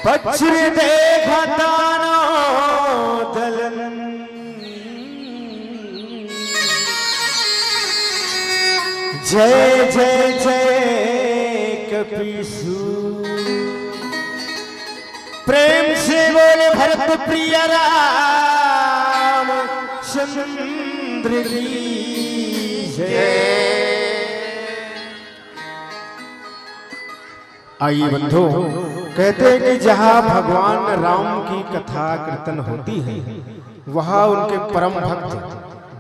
वज्र देखा तानो दलन जय जय जय कपीसु प्रेम से बोले भरत प्रिय राम चंद्र की जय। आइए बंधु, कहते हैं कि जहाँ भगवान राम की कथा कीर्तन होती है वहाँ उनके परम भक्त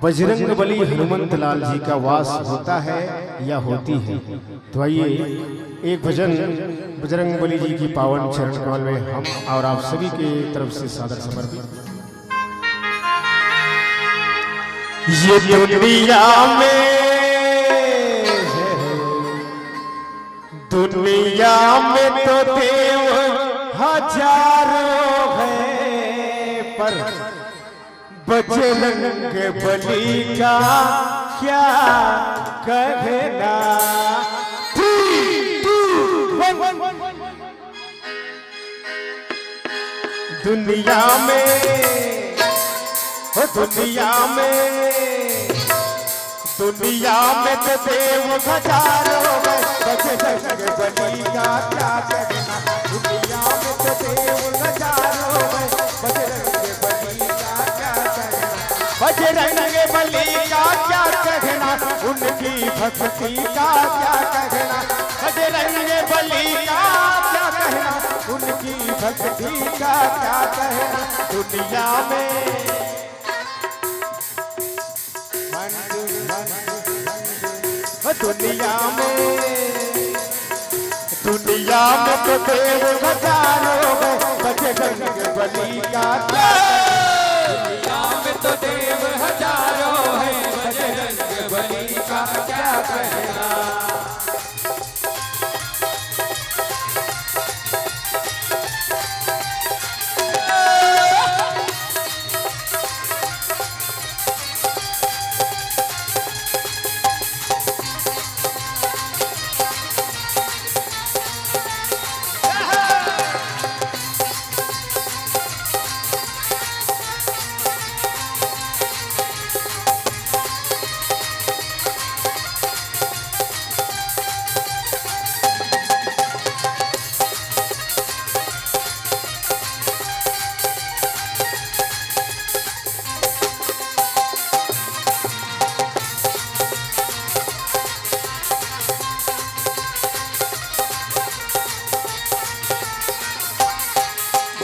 बजरंग बली हनुमंत लाल जी का वास होता है या होती है। तो आइए एक भजन बजरंग बली जी की पावन चरण कमल में हम और आप सभी के तरफ से सादर समर्पित। ये दुनिया में तो देव हजारों है पर बजरंग बली का क्या कहना। दुनिया में हो दुनिया में तो देव हजारों है बजरंग बली का क्या कहना। दुनिया में तो देव हजारों है बजरंग बली का क्या कहना। बजरंग बली का क्या कहना, उनकी भक्ति का क्या कहना। बजरंग बली का क्या कहना, उनकी भक्ति का क्या कहना। दुनिया में दुनिया में तो देव हजारों है बजरंग बली का क्या। दुनिया में तो देव हजारों है बजरंग बली का क्या कहना।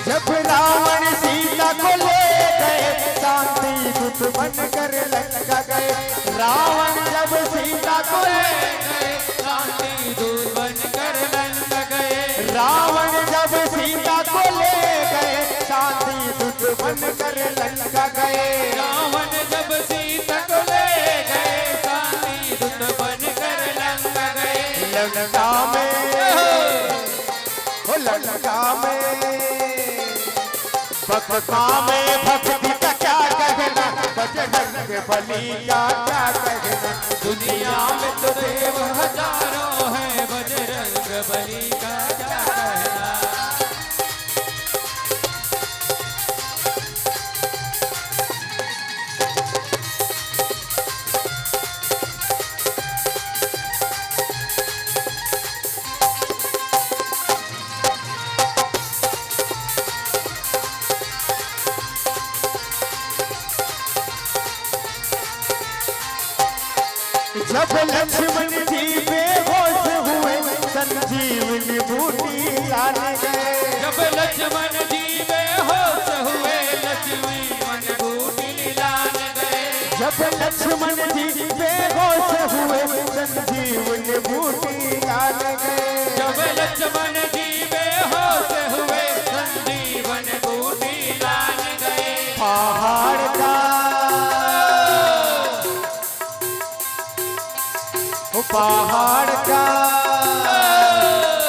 जब रावण सीता को ले गए शांति दूत बनकर लंका गए। रावण जब सीता को ले गए शांति दूत बनकर लंका गए। रावण जब सीता को ले गए शांति दूत बनकर लंका गए। रावण जब सीता को ले गए शांति दूत बनकर लंका गए। लंका में भक्ति का क्या कहना। बजरंग बली का क्या कहना। दुनिया में तो देव हजारों है बजरंग बली का क्या कहना। जब लक्ष्मण जी बेहोश हुए संजीवनी बूटी लाने गए। जब लक्ष्मण जी बेहोश हुए लक्ष्मण बूटी लाने गए। जब लक्ष्मण जी बेहोश हुए संजीवनी बूटी लाने गए। जब लक्ष्मण जी बेहोश हुए संजीवन बूटी लाने गए। पहाड़ का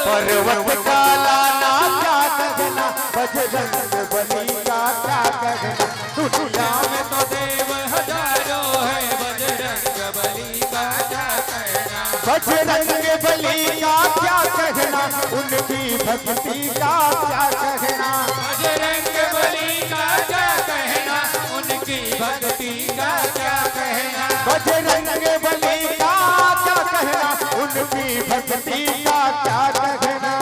पर्वत का लाना क्या कहना। बजरंग बली का क्या कहना। दुनिया में तो देव हजारों है बजरंग बली का क्या कहना। बजरंग बली का क्या कहना, उनकी भक्ति का क्या कहना। भक्ति का क्या कहना, बजरंग बली का क्या कहना, उनकी भक्ति का क्या कहना।